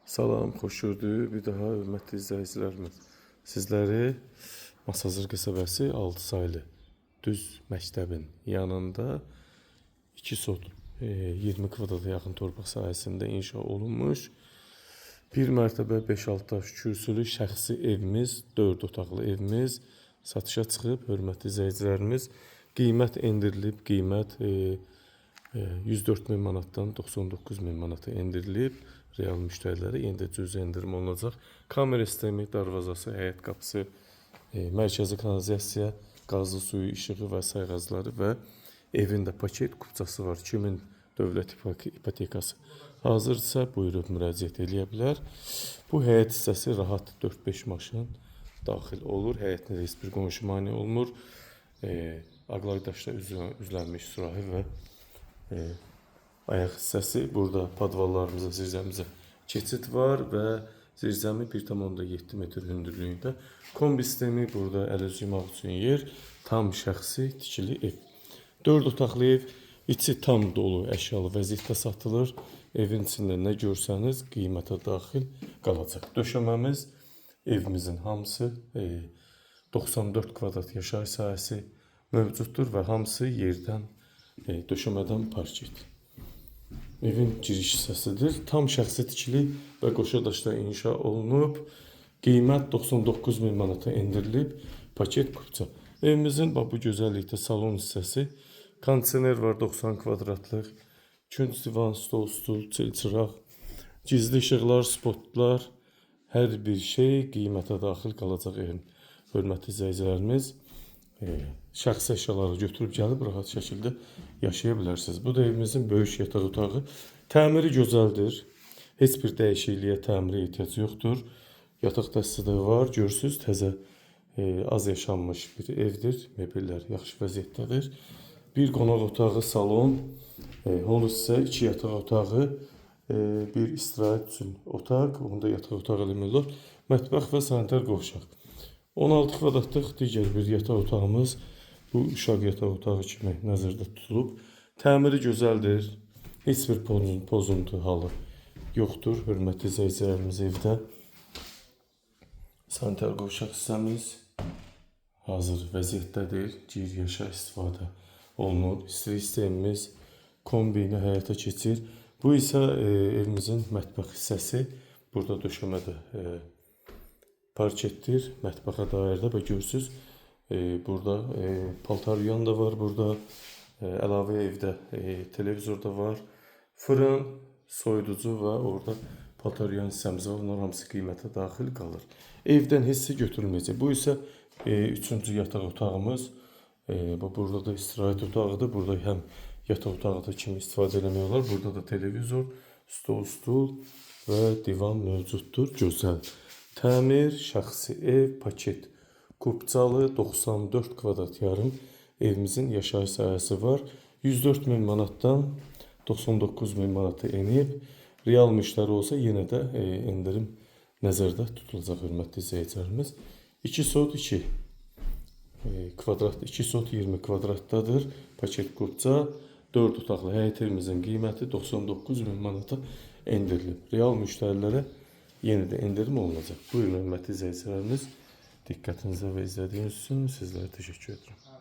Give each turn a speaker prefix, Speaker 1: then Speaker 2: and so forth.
Speaker 1: Salam, xoş gördük. Bir daha hörmətli izləyicilərimiz. Sizləri Masazır qəsəbəsi 6 saylı düz məktəbin yanında 2 sot 20 kvadrata yaxın torpaq sahəsində inşa olunmuş bir mərtəbə 5-6 daş kürsülü şəxsi evimiz, 4 otaqlı evimiz satışa çıxıb. Hörmətli izləyicilərimiz, qiymət endirilib, qiymət 104 min manatdan 99 min manata endirilib. Real müştərilərə yenidə cüzi endirim olunacaq. Kamera sistemi, darvazası, həyət qapısı, mərkəzi kanalizasiya, qazlı suyu, işığı və sayğacları və evində paket kupçası var. Kimin dövlət ipotekası hazırsa buyurub müraciət edə bilər. Bu həyət hissəsi rahat 4-5 maşın daxil olur. Həyətində heç bir qonşu mane olmur. Aqlaqdaşda üzlənmiş surahi və ayaq hissəsi. Burada padvallarımıza, zirzəmizə keçid var və zirzəmi 1,7 metr hündürlüyündə. Kombi sistemi, burada əl yumaq üçün yer, tam şəxsi tikili ev. 4 otaqlı ev, içi tam dolu əşyalı vəziyyətdə satılır. Evin içində nə görsəniz qiymətə daxil qalacaq. Döşəməmiz, evimizin hamısı 94 kvadrat yaşayış sahəsi mövcuddur və hamısı yerdən, döşəmədən parket. Evin giriş hissəsidir. Tam şəxsi tikili və qoşa daşla inşa olunub. Qiymət 99 min manata endirilib. Paket kupça. Evimizin bu gözəllikdə salon hissəsi. Kondisioner var 90 kvadratlıq. Künc divan, stol, stul, çıraq, gizli işıqlar, spotlar. Hər bir şey qiymətə daxil qalacaq evin. Hörmətli izləyicilərimiz, şəxsi əşyaları götürüb gəlib rahat şəkildə yaşaya bilərsiniz. Bu da evimizin böyük yataq otağı. Təmiri gözəldir. Heç bir dəyişikliyə, təmirə ehtiyac yoxdur. Yataq dəstəyi var. Görürsüz, təzə, az yaşanmış bir evdir. Mebellər yaxşı vəziyyətdədir. Bir qonaq otağı, salon, hol isə 2 yataq otağı, bir istirahət üçün otaq, onda yataq otağı eləmək olar. Mətbəx və sanitar qovşaq. 16 kvadratlıq digər bir yataq otağımız bu uşaq yataq otağı kimi nəzərdə tutulub. Təmiri gözəldir. Heç bir pozuntu halı yoxdur. Hörmətli izləyicilərimiz, evdə sanitar qovşaq hissəmiz hazır vəziyyətdədir. Gir yaşa istifadə olunur. İstilik sistemimiz kombini həyata keçir. Bu isə evimizin mətbəx hissəsi. Burada döşəmədə parketdir. Mətbəxə dair də və görürsüz, burada paltaryan da var. Burada əlavə evdə televizor da var. Fırın, soyuducu və orada paltaryan hissəmiz var. Bunlar hamısı qiymətə daxil qalır. Evdən hissi götürülməyəcək. Bu isə 3-cü yataq otağımız. Burada da istirahət otağıdır. Burada həm yataq otağı da kimi istifadə eləmək olar. Burada da televizor, stul və divan mövcuddur. Gözəl. Təmir, şəxsi ev, paket kupçalı 94 kvadrat yarım evimizin yaşayış sahəsi var. 104 min manatdan 99 min manata enib. Real müştəri olsa yenə də endirim nəzərdə tutulacaq, hörmətli izləyicilərimiz. 2 sot 2 kvadrat, 2 sot 20 kvadratdadır. Paket kupça, 4 otaqlı həyət evimizin qiyməti 99 min manata endirilib. Real müştərilərə yeni də endirim olunacaq. Buyurun hörmətli izləyicilərimiz, diqqətinizə və izlədiyiniz üçün sizlərə təşəkkür edirəm.